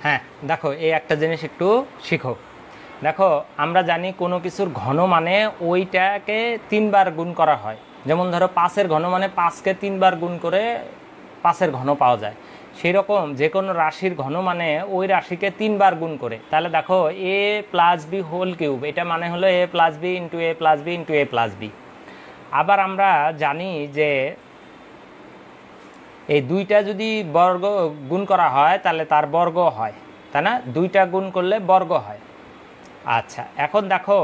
হ্যাঁ দেখো, এই একটা জিনিস একটু শিখো। দেখো, আমরা জানি কোনো কিছুর ঘন মানে ওইটাকে 3 বার গুণ করা হয়। যেমন ধরো 5-এর ঘন মানে 5কে 3 বার গুণ করে 5-এর ঘন পাওয়া যায়। সেই রকম যে কোনো রাশির ঘন মানে ওই রাশিকে 3 বার গুণ করে। তাহলে দেখো এ প্লাস বি হোল কিউব, এটা মানে হলো A plus B into A plus B into A plus B. আবার আমরা জানি যে এই দুইটা যদি বর্গ গুণ করা হয় তাহলে তার বর্গ হয়, তাই না? দুইটা গুণ করলে বর্গ হয়। আচ্ছা, এখন দেখো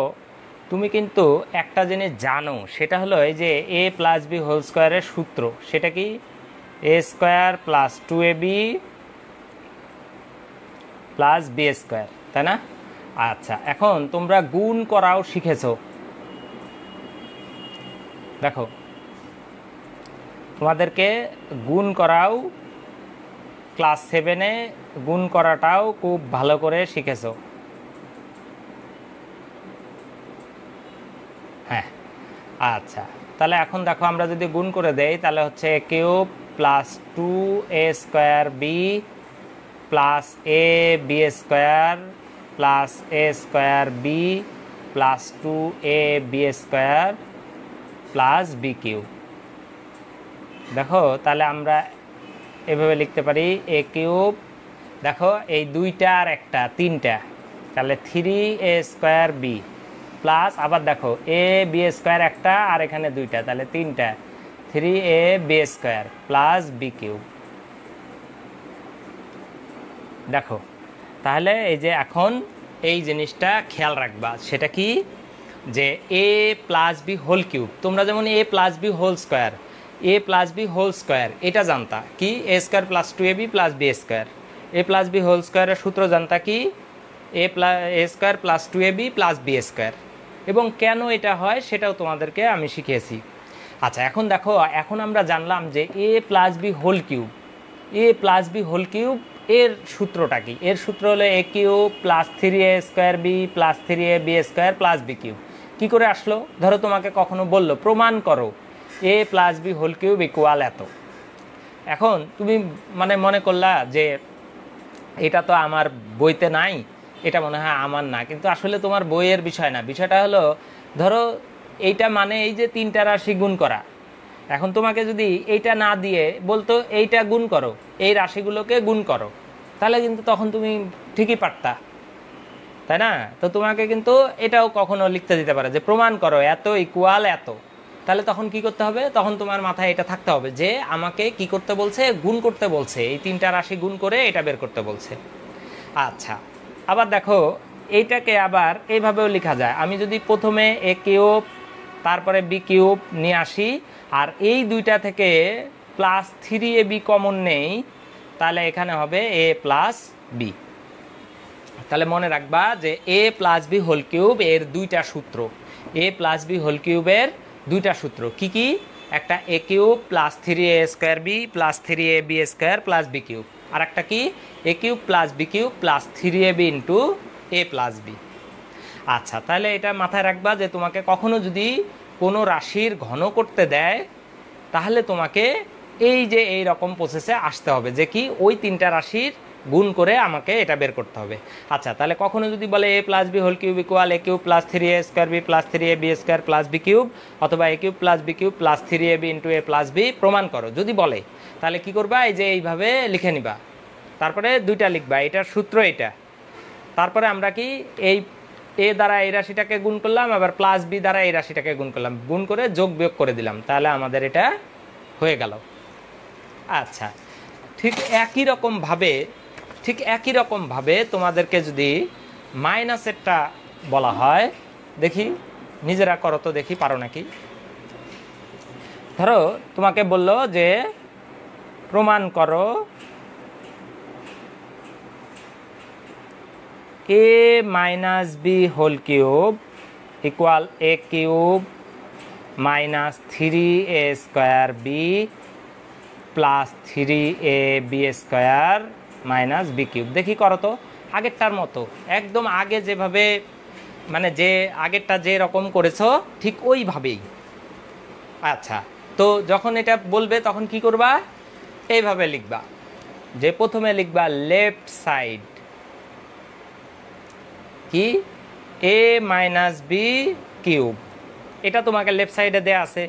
তুমি কিন্তু একটা জিনিস জানো, সেটা হলো এই যে এ প্লাস বি হোল স্কোয়ারের সূত্র, সেটা কি a square plus 2ab plus B square, তাই না? আচ্ছা, এখন তোমরা গুণ করাও শিখেছো। দেখো, তোমাদেরকে গুণ করাও ক্লাস 7-এ গুণ করাটাও খুব ভালো করে শিখেছো। হ্যাঁ, আচ্ছা, তাহলে এখন দেখো আমরা যদি গুণ করে দেই তাহলে হচ্ছে cube plus 2a square B plus A B square plus a square B plus 2ab square plus B cube. দেখো তাহলে আমরা এভাবে লিখতে পারি এ কিউব, দেখো এই দুইটা আর একটা, তিনটা, তাহলে 3a স্কোয়ার বি প্লাস আবার দেখো এ বি স্কোয়ার একটা আর এখানে দুইটা, তাহলে তিনটা, 3ab square plus B cube. দেখো তাহলে এই যে এখন এই জিনিসটা খেয়াল রাখবা, সেটা কি যে এ প্লাস বি হোল কিউব, তোমরা যেমন a plus B whole square, a plus B whole square এটা জানতা কি a square plus 2ab plus B square. A plus B whole স্কোয়ারের সূত্র জানতা কি a square plus 2ab plus B square, এবং কেন এটা হয় সেটাও তোমাদেরকে আমি শিখিয়েছি। আচ্ছা, এখন দেখো, এখন আমরা জানলাম যে এ প্লাস বি হোল কিউব, এ প্লাস বি হোল কিউব এর সূত্রটা কি? এর সূত্র হলো a cube plus 3a square B plus 3ab square plus B cube. কী করে আসলো? ধরো তোমাকে কখনো বললো প্রমাণ করো a plus B whole cube equal এত। এখন তুমি মানে মনে করলা যে এটা তো আমার বইতে নাই, এটা মনে হয় আমার না, কিন্তু আসলে তোমার বইয়ের বিষয় না। বিষয়টা হলো ধরো এইটা মানে এই যে 3টা রাশি গুণ করা। এখন তোমাকে যদি এইটা না দিয়ে বলতো এইটা গুণ করো, এই রাশিগুলোকে গুণ করো, তাহলে কিন্তু তখন তুমি ঠিকই পারতা, তাই না? তো তোমাকে কিন্তু এটাও কখনো লিখতে দিতে পারে যে প্রমাণ করো এত ইকুয়াল এত, তাহলে তখন কি করতে হবে? তখন তোমার মাথায় এটা থাকতে হবে যে আমাকে কি করতে বলছে? গুণ করতে বলছে, এই 3টা রাশি গুণ করে এটা বের করতে বলছে। আচ্ছা, আবার দেখো এইটাকে আবার এইভাবেও লেখা যায়। আমি যদি প্রথমে এ কিউব তারপরে বি কিউব নিয়ে আসি আর এই দুইটা থেকে প্লাস 3ab কমন নেই, তাহলে এখানে হবে এ প্লাস বি। তাহলে মনে রাখবা যে এ প্লাস বি হোল কিউব এর দুইটা সূত্র, এ প্লাস বি হোল কিউবের দুইটা সূত্র কি কি? একটা এ cube plus 3a square B plus 3ab square plus B cube, আর একটা কি এ cube plus B cube plus 3ab into এ প্লাস বি। আচ্ছা, তাহলে এটা মাথায় রাখবা যে তোমাকে কখনো যদি কোনো রাশির ঘন করতে দেয় তাহলে তোমাকে এই যে এই রকম প্রসেসে আসতে হবে যে কি ওই 3টা রাশির গুণ করে আমাকে এটা বের করতে হবে। আচ্ছা, তাহলে কখনো যদি বলে a plus B whole cube equal A cube plus 3a square B plus 3ab square plus B cube, অথবা a cube plus B cube plus 3ab into A plus b প্রমাণ করো যদি বলে, তাহলে কি করবা? এই যে এইভাবে লিখে নিবা, তারপরে দুইটা লিখবা, এটার সূত্র এটা, তারপরে আমরা কি এই এ দ্বারা এই রাশিটাকে গুণ করলাম, আবার প্লাস বি দ্বারা এই রাশিটাকে গুণ করলাম, গুণ করে যোগ বিয়োগ করে দিলাম, তাহলে আমাদের এটা হয়ে গেল। আচ্ছা, ঠিক একই রকমভাবে তোমাদেরকে যদি মাইনাসেরটা বলা হয়, দেখি নিজেরা করো তো, দেখি পারো নাকি। ধরো তোমাকে বললো যে প্রমাণ করো a minus B whole cube equal A cube minus 3a square B plus 3ab square minus B cube. দেখি করো তো আগেরটার মতো, একদম আগে যেভাবে মানে যে আগেরটা যে রকম করেছো ঠিক ওইভাবেই। আচ্ছা, তো যখন এটা বলবে তখন কি করবা? এইভাবে লিখবা যে প্রথমে লিখবা লেফট সাইড কি এ মাইনাস বি কিউব, এটা তোমাকে লেফট সাইডে দেয়া আছে।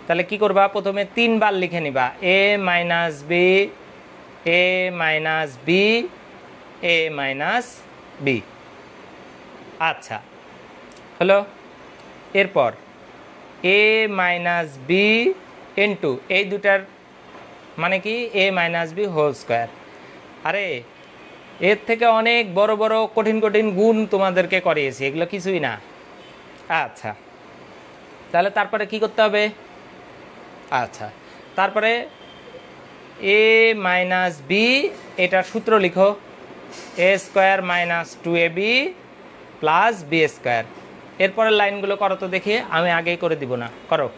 তাহলে কি করবা, প্রথমে 3 বার লিখে নিবা এ মাইনাস বি, এ মাইনাস বি, এ মাইনাস বি। আচ্ছা হলো। এরপর এ মাইনাস বি ইন্টু এই দুটার মানে কি এ মাইনাস বি হোল স্কোয়ার। আরে এর থেকে অনেক বড় বড় কঠিন কঠিন গুণ তোমাদেরকে করিয়েছি, এগুলো কিছুই না। আচ্ছা তাহলে তারপরে কি করতে হবে, আচ্ছা তারপরে এ মাইনাস বি এটার সূত্র লিখো, a square minus 2ab plus B square. এরপরের লাইনগুলো করো তো দেখি, আমি আগেই করে দিব না, করো।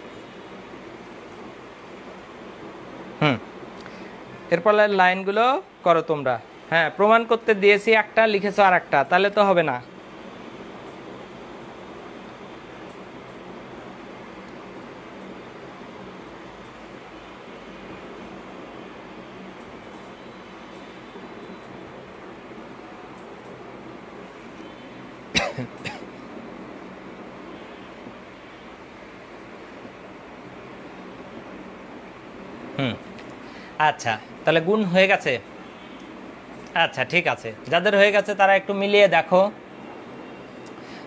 এরপরের লাইনগুলো করো তোমরা। হ্যাঁ প্রমাণ করতে দিয়েছি একটা, লিখেছো আর একটা, তাহলে তো হবে না। আচ্ছা তাহলে গুণ হয়ে গেছে। আচ্ছা ঠিক আছে, যাদের হয়ে গেছে তারা একটু মিলিয়ে দেখো।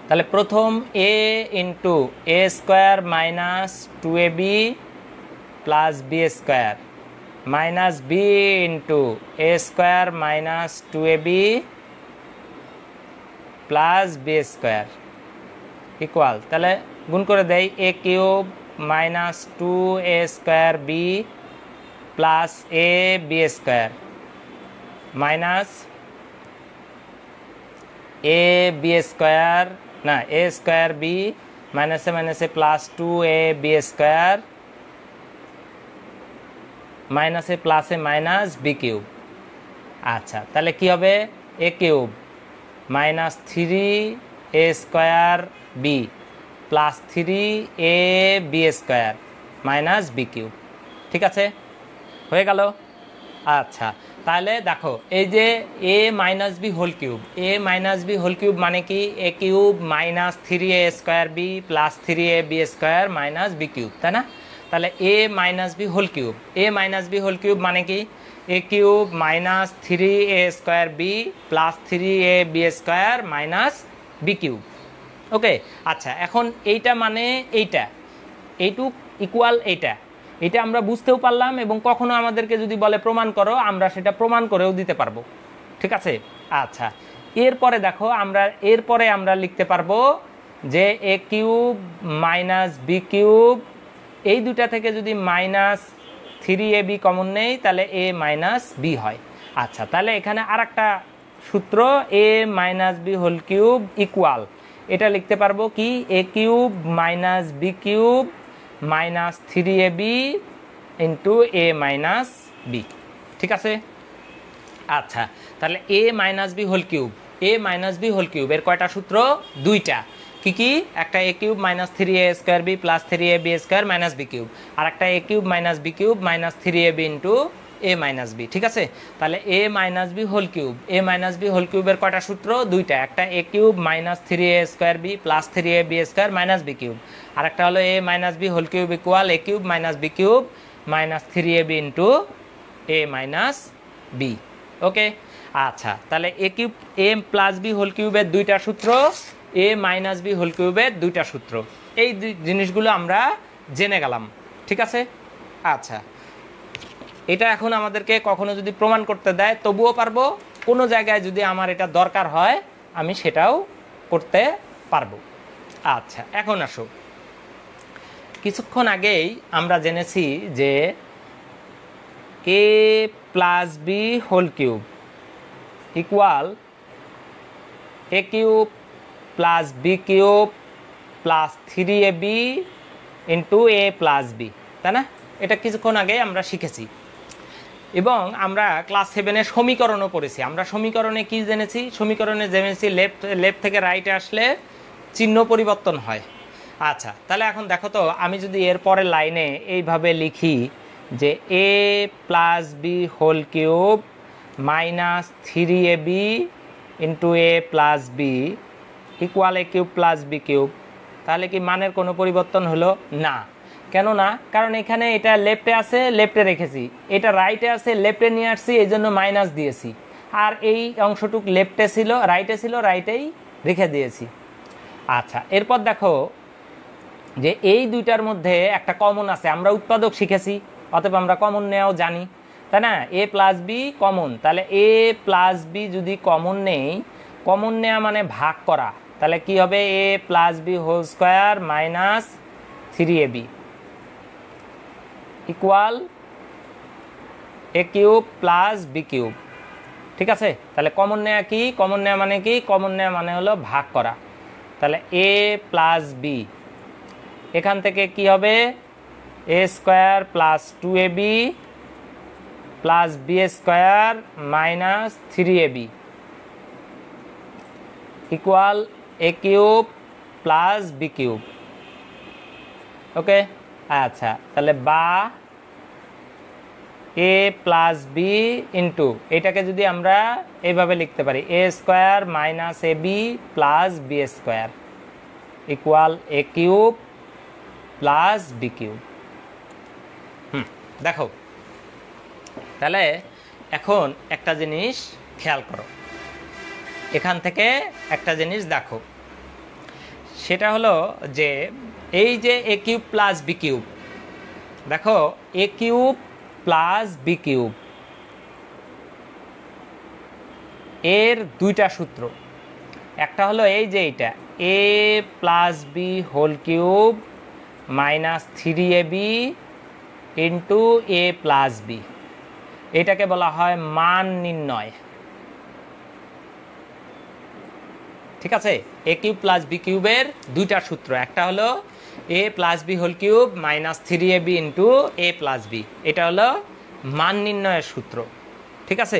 তাহলে প্রথম A into A square minus 2ab plus B square minus B into A square minus 2ab plus B square equal, তাহলে গুণ করে দেয় A cube minus 2a square B plus A B square minus A B square, না A square B মাইনাসে মাইনাসে plus 2a B square মাইনাসে প্লাসে minus B cube. আচ্ছা তাহলে কি হবে, A cube minus 3a square B plus 3a B square minus B cube. ঠিক আছে, হয়ে গেল। আচ্ছা তাহলে দেখো এই যে A minus B whole cube, A minus B whole cube মানে কি এ cube minus 3a square B plus 3a B square minus B cube, তাই না? তাহলে A minus B whole cube, A minus B whole cube মানে কি এ cube minus 3a square B plus 3a B square minus B cube. Okay আচ্ছা, এখন এইটা মানে এইটুক ইকুয়াল এইটা, এটা আমরা বুঝতেও পারলাম, এবং কখনো আমাদেরকে যদি বলে প্রমাণ করো, আমরা সেটা প্রমাণ করেও দিতে পারবো। ঠিক আছে, আচ্ছা এরপরে দেখো এরপরে আমরা লিখতে পারবো যে A cube minus B cube, এই দুটা থেকে যদি মাইনাস 3ab কমন নেই তাহলে এ মাইনাস বি হয়। আচ্ছা তাহলে এখানে আর একটা সূত্র A minus B whole cube equal, এটা লিখতে পারবো কি এ cube minus B cube minus 3ab into A minus B. ঠিক আছে, আচ্ছা তাহলে A minus B whole cube, A minus B whole cube এর কয়টা সূত্র, দুইটা। কি কি, একটা এ cube minus 3a square B plus 3ab square minus B cube, আর একটা এ cube minus B cube minus 3ab into A minus B. ঠিক আছে, তাহলে A minus B whole cube, A minus B whole কিউবের কয়টা সূত্র, দুইটা। একটা এ cube minus 3a square B plus 3ab square minus B cube, আর একটা হলো A minus B whole cube equal A cube minus B cube minus 3ab into A minus B. Okay আচ্ছা, তাহলে A cube A plus B whole কিউবের দুইটা সূত্র, A minus B whole কিউবের দুইটা সূত্র, এই জিনিসগুলো আমরা জেনে গেলাম। ঠিক আছে, আচ্ছা এটা এখন আমাদেরকে কখনো যদি প্রমাণ করতে দেয় তবুও পারবো, কোনো জায়গায় যদি আমার এটা দরকার হয় আমি সেটাও করতে পারবো। আচ্ছা এখন আসো, কিছুক্ষণ আগেই আমরা জেনেছি যে এ plus B whole cube equal এ cube plus B cube plus 3ab into এ প্লাস বি, তাই না? এটা কিছুক্ষণ আগে আমরা শিখেছি, এবং আমরা ক্লাস 7-এ সমীকরণও পড়েছি। আমরা সমীকরণে কি জেনেছি, সমীকরণে জেনেছি লেফট থেকে রাইটে আসলে চিহ্ন পরিবর্তন হয়। আচ্ছা তাহলে এখন দেখো তো, আমি যদি এর পরের লাইনে এইভাবে লিখি যে এ plus B whole cube minus 3ab into এ প্লাস বি ইকুয়াল এ কিউব প্লাস বি কিউব। তাহলে কি মানের কোনো পরিবর্তন হলো না? কেন না? কারণ এখানে এটা লেফটে আছে, লেফটে রেখেছি, এটা রাইটে আছে, লেফটে নিয়ে আসছি, এই জন্য মাইনাস দিয়েছি। আর এই অংশটুক লেফটে ছিল, রাইটে ছিল, রাইটেই রেখে দিয়েছি। আচ্ছা, এরপর দেখো যে এই দুইটার মধ্যে একটা কমন আছে, আমরা উৎপাদক শিখেছি, অতএব আমরা কমন নেওয়াও জানি, তাই না? এ প্লাস বি কমন, তাহলে এ প্লাস বি যদি কমন নেই, কমন নেওয়া মানে ভাগ করা, তাহলে কি হবে? A plus B whole square minus 3ab equal A cube plus B cube. ঠিক আছে, তাহলে কমন নেওয়া কি? কমন নেওয়া মানে কি? কমন নেওয়া মানে হলো ভাগ করা। তাহলে এ প্লাস বি, এখান থেকে কি হবে? A square plus 2ab plus B square minus 3ab equal A cube plus B cube. Okay, আচ্ছা, তাহলে বা এ প্লাস বি ইন্টু, এটাকে যদি আমরা এইভাবে লিখতে পারি, A square minus A B plus B square equal A cube plus B cube. দেখো, তাহলে এখন একটা জিনিস খেয়াল করো, এখান থেকে একটা জিনিস দেখো, সেটা হলো যে এই যে A cube plus B cube, দেখো A cube plus B cube এর দুইটা সূত্র। একটা হলো এই যে এইটা, A plus B whole cube minus 3ab into A plus B, এটাকে বলা হয় মান নির্ণয়। ঠিক আছে, এ কিউব প্লাস বি কিউবের দুইটা সূত্র, একটা হলো A plus B whole cube minus 3ab into A plus B, এটা হলো মান নির্ণয়ের সূত্র। ঠিক আছে,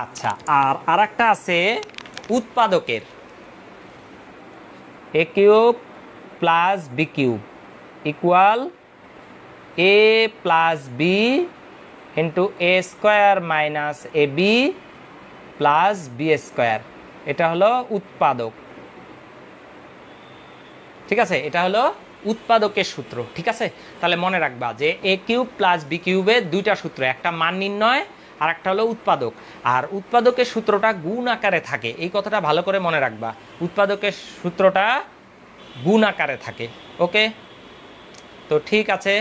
আচ্ছা, আর একটা আছে উৎপাদকের, A cube plus B cube equal A plus B into A square minus A B plus B square, এটা হলো উৎপাদক। ঠিক আছে, এটা হলো উৎপাদকের সূত্র। ঠিক আছে, তাহলে মনে রাখবা যে এ কিউব প্লাস বি কিউবের দুইটা সূত্র, একটা মান নির্ণয় আর একটা হলো উৎপাদক। আর উৎপাদকের সূত্রটা গুণ আকারে থাকে, এই কথাটা ভালো করে মনে রাখবা, উৎপাদকের সূত্রটা গুণ আকারে থাকে। ওকে, তো ঠিক আছে।